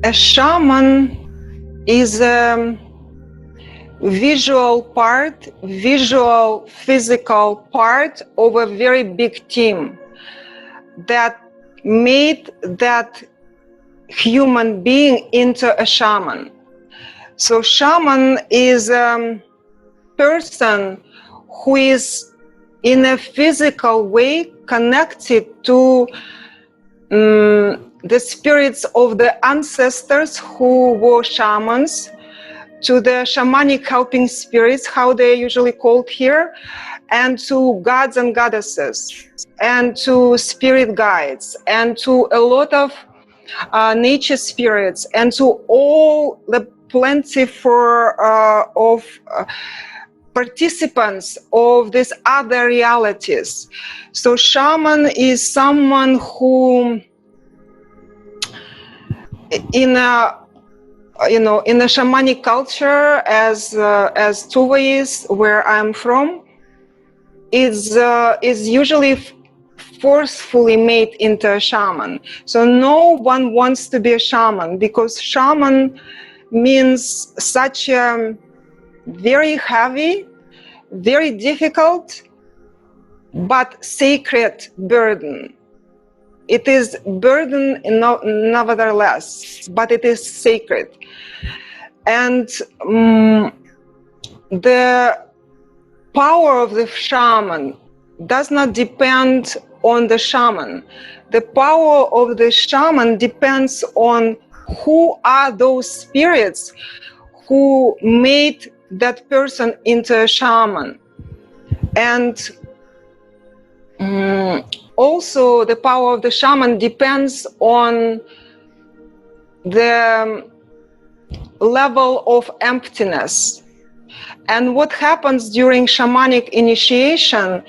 A shaman is a visual part, visual, physical part of a very big team that made that human being into a shaman. So shaman is a person who is in a physical way connected to the spirits of the ancestors who were shamans, to the shamanic helping spirits, how they're usually called here, and to gods and goddesses, and to spirit guides, and to a lot of nature spirits, and to all the plenty of participants of these other realities. So shaman is someone who, in a shamanic culture, as Tuva is, where I'm from, is usually forcefully made into a shaman. So no one wants to be a shaman, because shaman means such a very heavy, very difficult, but sacred burden. It is burden nevertheless, but it is sacred. And the power of the shaman does not depend on the shaman. The power of the shaman depends on who are those spirits who made that person into a shaman. And also the power of the shaman depends on the level of emptiness. And what happens during shamanic initiation,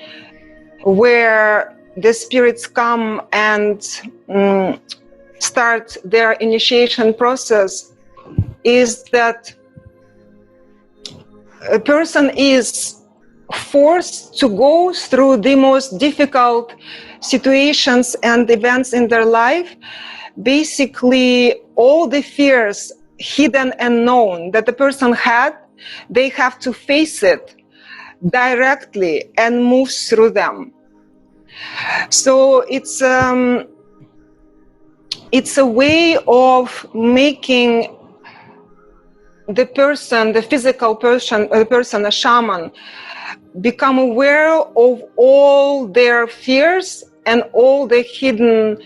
where the spirits come and start their initiation process, is that a person is forced to go through the most difficult situations and events in their life. Basically, all the fears, hidden and known, that the person had, they have to face it directly and move through them. So it's a way of making the person, the physical person, a shaman, become aware of all their fears and all the hidden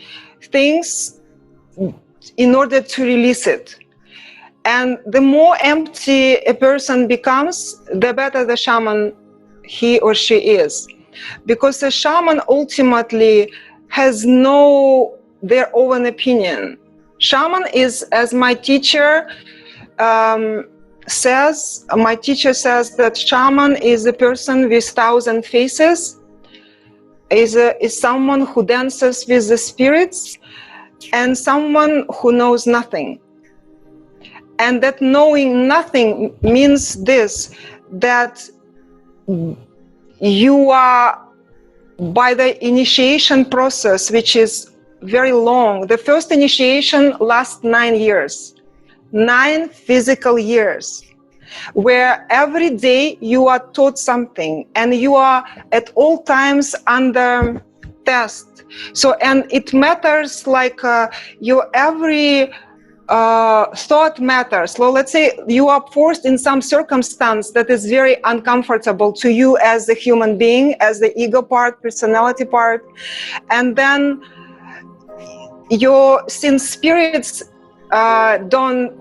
things in order to release it. And the more empty a person becomes, the better the shaman he or she is. Because the shaman ultimately has their own opinion. Shaman is, as my teacher says that shaman is a person with 1,000 faces, is someone who dances with the spirits, and someone who knows nothing. And that knowing nothing means this, that you are, by the initiation process, which is very long, the first initiation lasts 9 years, 9 physical years, where every day you are taught something and you are at all times under test. So, and it matters, like your every thought matters. Well, let's say you are forced in some circumstance that is very uncomfortable to you as a human being, as the ego part, personality part, and then since spirits don't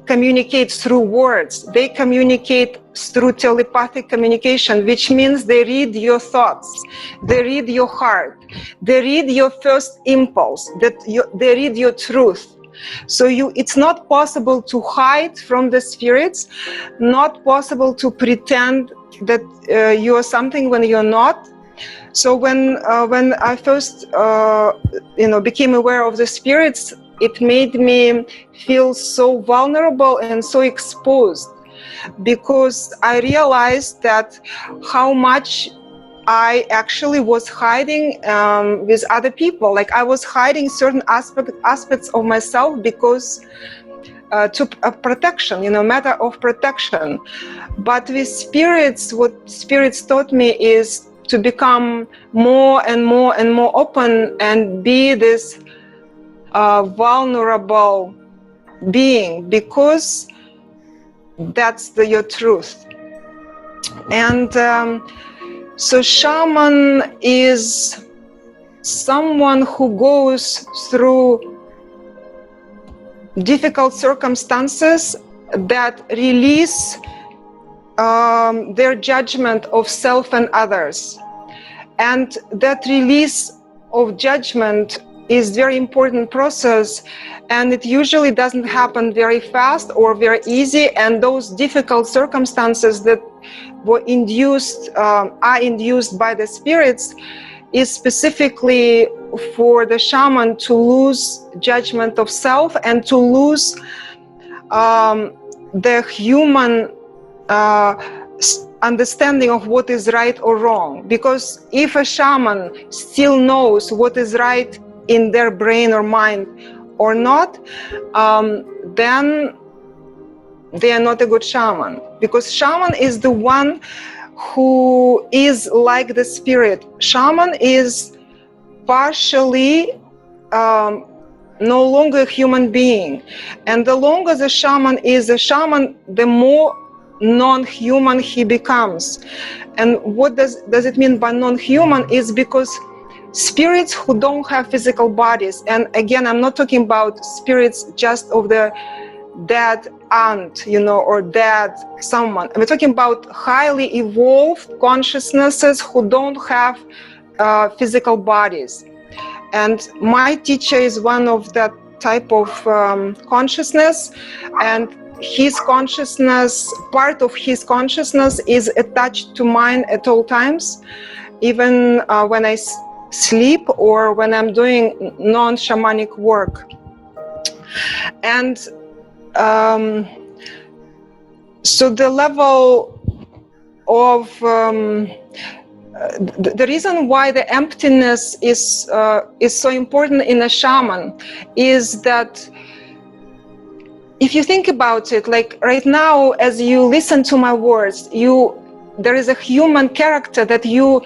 communicate through words, they communicate through telepathic communication, which means they read your thoughts, they read your heart, they read your first impulse, they read your truth. So it's not possible to hide from the spirits, not possible to pretend that you are something when you're not. So when I first became aware of the spirits, it made me feel so vulnerable and so exposed, because I realized that how much I actually was hiding with other people. Like I was hiding certain aspects of myself because protection, matter of protection. But with spirits, what spirits taught me is to become more and more and more open and be this vulnerable being, because that's your truth. And so shaman is someone who goes through difficult circumstances that release their judgment of self and others. And that release of judgment is very important process, and it usually doesn't happen very fast or very easy. And those difficult circumstances that were induced, are induced by the spirits, is specifically for the shaman to lose judgment of self and to lose the human understanding of what is right or wrong. Because if a shaman still knows what is right in their brain or mind or not, then they are not a good shaman. Because shaman is the one who is like the spirit. Shaman is partially no longer a human being. And the longer the shaman is a shaman, the more non-human he becomes. And what does it mean by non-human is because spirits who don't have physical bodies, and again, I'm not talking about spirits just of the dead aunt, or dead someone. I'm talking about highly evolved consciousnesses who don't have physical bodies. And my teacher is one of that type of consciousness, and his consciousness, part of his consciousness is attached to mine at all times, even when I sleep or when I'm doing non-shamanic work. And so the level of the reason why the emptiness is so important in a shaman is that if you think about it, like right now, as you listen to my words, there is a human character that you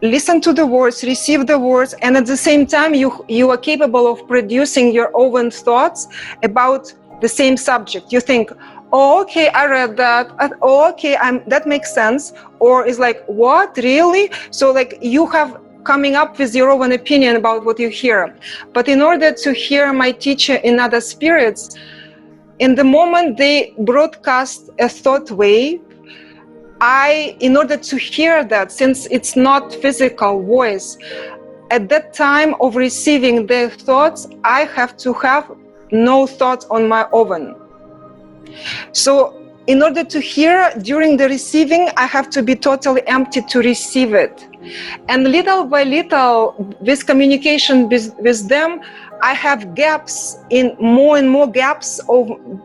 listen to the words, receive the words, and at the same time you are capable of producing your own thoughts about the same subject. You think, oh, okay, I read that. Oh, okay, that makes sense. Or it's like, what, really? So like you have coming up with your own opinion about what you hear. But in order to hear my teacher in other spirits, in the moment they broadcast a thought wave, in order to hear that, since it's not physical voice, at that time of receiving their thoughts, I have to have no thoughts on my own. So in order to hear during the receiving, I have to be totally empty to receive it. And little by little, with communication with them, I have gaps, in more and more gaps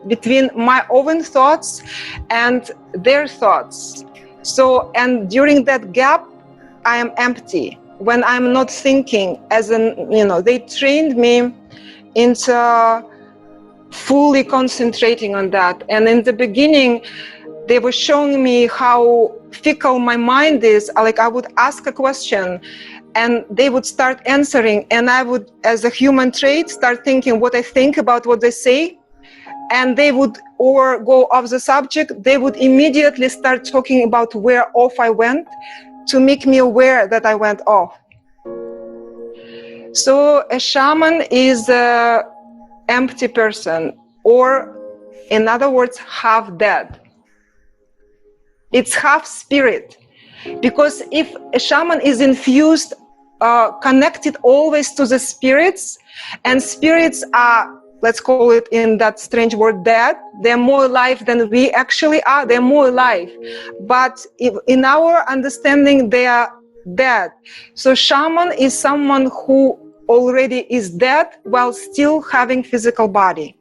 between my own thoughts and their thoughts. So, and during that gap, I am empty. When I'm not thinking, they trained me into fully concentrating on that. And in the beginning, they were showing me how fickle my mind is. Like I would ask a question and they would start answering, and I would, as a human trait, start thinking what I think about what they say, and they would or go off the subject. They would immediately start talking about where off I went to make me aware that I went off. So a shaman is an empty person, or in other words, half dead. It's half spirit, because if a shaman is infused, connected always to the spirits, and spirits are, let's call it in that strange word, dead. They're more alive than we actually are. They're more alive. But in our understanding, they are dead. So shaman is someone who already is dead while still having physical body.